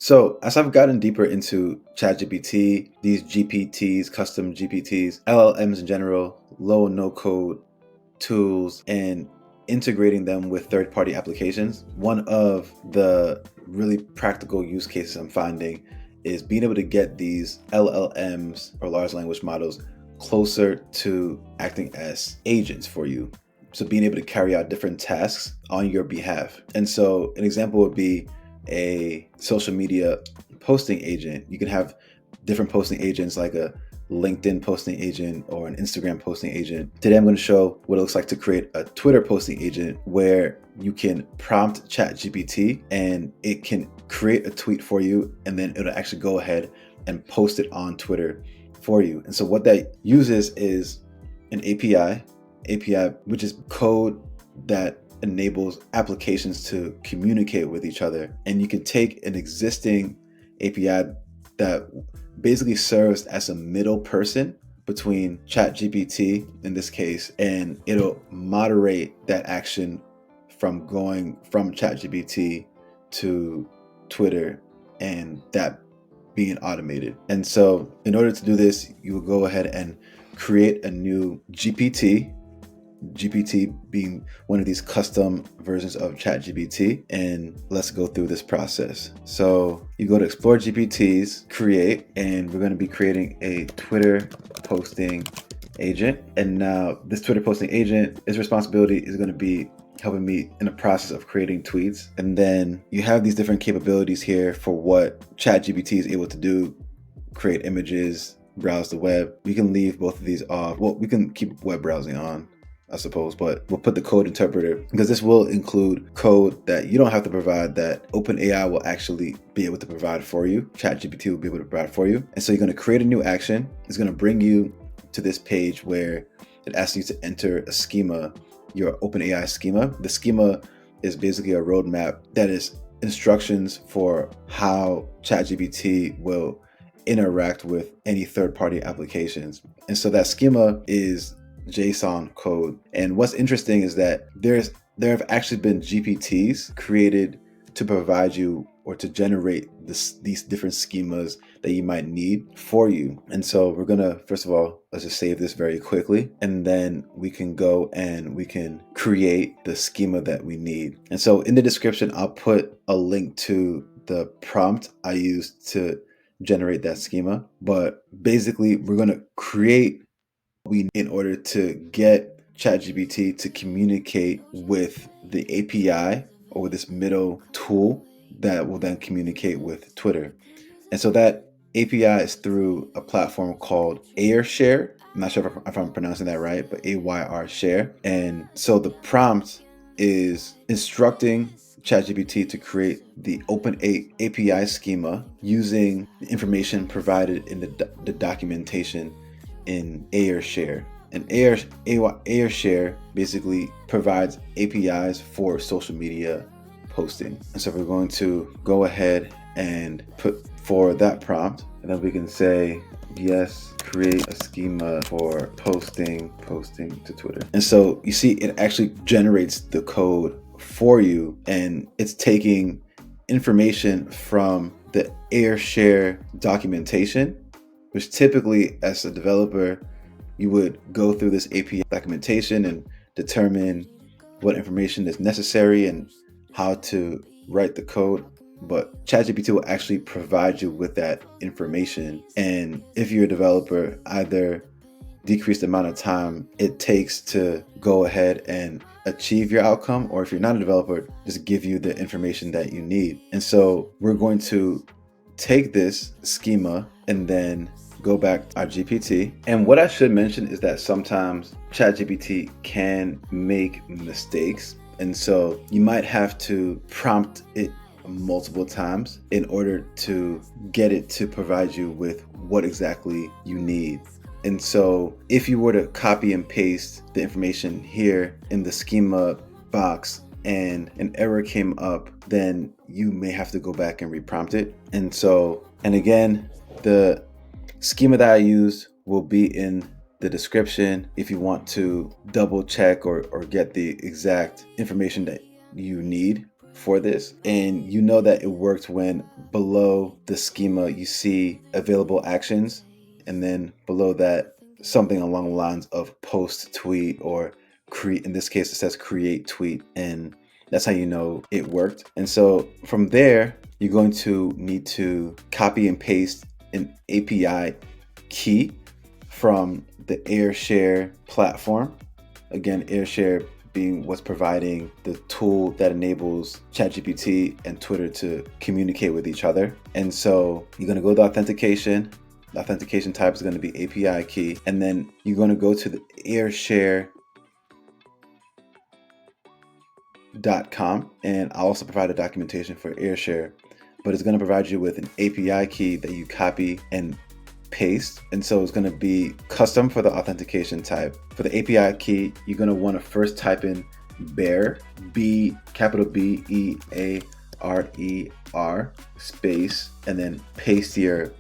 So as I've gotten deeper into ChatGPT, these GPTs, custom GPTs, LLMs in general, low and no code tools, and integrating them with third-party applications, one of the really practical use cases I'm finding is being able to get these LLMs or large language models closer to acting as agents for you. So being able to carry out different tasks on your behalf. And so an example would be a social media posting agent. You can have different posting agents like a LinkedIn posting agent or an Instagram posting agent. Today I'm going to show what it looks like to create a Twitter posting agent where you can prompt ChatGPT and it can create a tweet for you, and then it'll actually go ahead and post it on Twitter for you. And so what that uses is an API which is code that enables applications to communicate with each other. And you can take an existing API that basically serves as a middle person between ChatGPT in this case, and it'll moderate that action from going from ChatGPT to Twitter and that being automated. And so in order to do this, you will go ahead and create a new GPT being one of these custom versions of ChatGPT, and let's go through this process. So you go to Explore GPTs, create, and we're going to be creating a Twitter posting agent. And now this Twitter posting agent, its responsibility is going to be helping me in the process of creating tweets. And then you have these different capabilities here for what ChatGPT is able to do: create images, browse the web. We can leave both of these off. Well, we can keep web browsing on, I suppose, but we'll put the code interpreter because this will include code that you don't have to provide, that OpenAI will actually be able to provide for you. ChatGPT will be able to provide for you. And so you're going to create a new action. It's going to bring you to this page where it asks you to enter a schema, your OpenAI schema. The schema is basically a roadmap that is instructions for how ChatGPT will interact with any third-party applications. And so that schema is JSON code. And what's interesting is that there have actually been GPTs created to provide you or to generate these different schemas that you might need for you. And so we're gonna, first of all, let's just save this very quickly, and then we can go and we can create the schema that we need. And so in the description, I'll put a link to the prompt I used to generate that schema. But basically, we're gonna create in order to get ChatGPT to communicate with the API or this middle tool that will then communicate with Twitter. And so that API is through a platform called AYSR. I'm not sure if I'm pronouncing that right, but AYSR. And so the prompt is instructing ChatGPT to create the API schema using the information provided in the documentation in AYSR. And AYSR basically provides APIs for social media posting. And so we're going to go ahead and put for that prompt, and then we can say, yes, create a schema for posting to Twitter. And so you see it actually generates the code for you, and it's taking information from the AYSR documentation, which typically as a developer, you would go through this API documentation and determine what information is necessary and how to write the code. But ChatGPT will actually provide you with that information. And if you're a developer, either decrease the amount of time it takes to go ahead and achieve your outcome, or if you're not a developer, just give you the information that you need. And so we're going to take this schema and then go back to our GPT. And what I should mention is that sometimes ChatGPT can make mistakes. And so you might have to prompt it multiple times in order to get it to provide you with what exactly you need. And so if you were to copy and paste the information here in the schema box and an error came up, then you may have to go back and reprompt it. And again, the schema that I used will be in the description if you want to double check or get the exact information that you need for this. And you know that it worked when below the schema you see available actions, and then below that something along the lines of post tweet or create. In this case, it says create tweet, and that's how you know it worked. And so from there, you're going to need to copy and paste an API key from the AirShare platform. Again, AirShare being what's providing the tool that enables ChatGPT and Twitter to communicate with each other. And so you're going to go to authentication. The authentication type is going to be API key. And then you're going to go to the airshare.com. And I'll also provide a documentation for AirShare, but it's going to provide you with an API key that you copy and paste. And so it's going to be custom for the authentication type. For the API key, you're going to want to first type in bear, capital BEARER space, and then paste your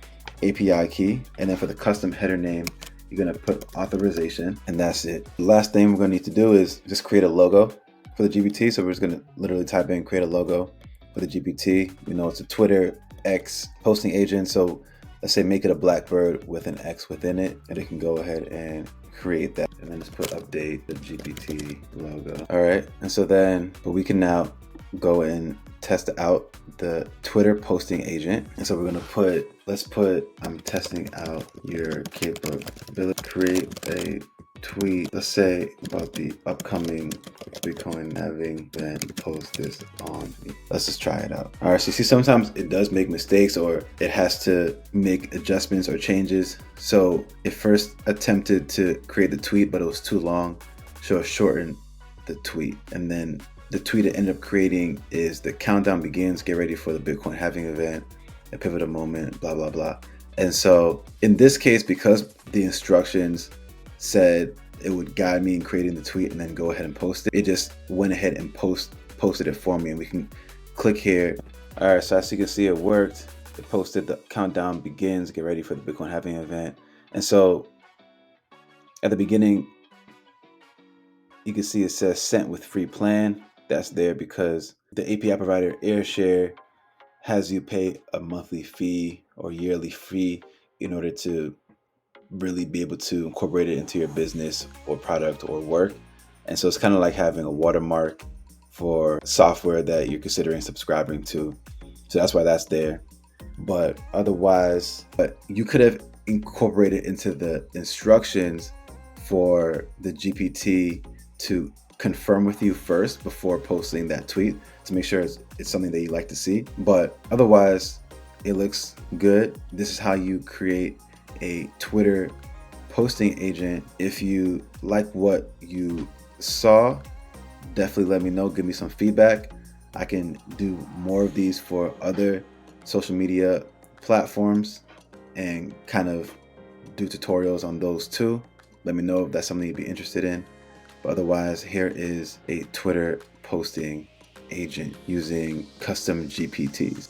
API key. And then for the custom header name, you're going to put authorization, and that's it. The last thing we're going to need to do is just create a logo for the GPT. So we're just going to literally type in create a logo for the GPT. You know, it's a Twitter X posting agent. So let's say make it a blackbird with an X within it, and it can go ahead and create that. And then just put update the GPT logo. All right. And so then, but we can now go and test out the Twitter posting agent. And so we're going to let's put, I'm testing out your capability, create a tweet, let's say about the upcoming Bitcoin having been post this on me. Let's just try it out. All right, so you see sometimes it does make mistakes, or it has to make adjustments or changes. So it first attempted to create the tweet, but it was too long, so it shortened the tweet. And then the tweet it ended up creating is the countdown begins, get ready for the Bitcoin halving event, a pivotal moment, blah, blah, blah. And so in this case, because the instructions said it would guide me in creating the tweet and then go ahead and post it, it just went ahead and posted it for me. And we can click here. All right, so as you can see, it worked. It posted the countdown begins, get ready for the Bitcoin halving event. And so at the beginning, you can see it says sent with free plan. That's there because the API provider AirShare has you pay a monthly fee or yearly fee in order to really be able to incorporate it into your business or product or work. And so it's kind of like having a watermark for software that you're considering subscribing to. So that's why that's there. But otherwise, you could have incorporated into the instructions for the GPT to confirm with you first before posting that tweet to make sure it's something that you like to see. But otherwise, it looks good. This is how you create a Twitter posting agent. If you like what you saw, definitely let me know. Give me some feedback. I can do more of these for other social media platforms and kind of do tutorials on those too. Let me know if that's something you'd be interested in. But otherwise, here is a Twitter posting agent using custom GPTs.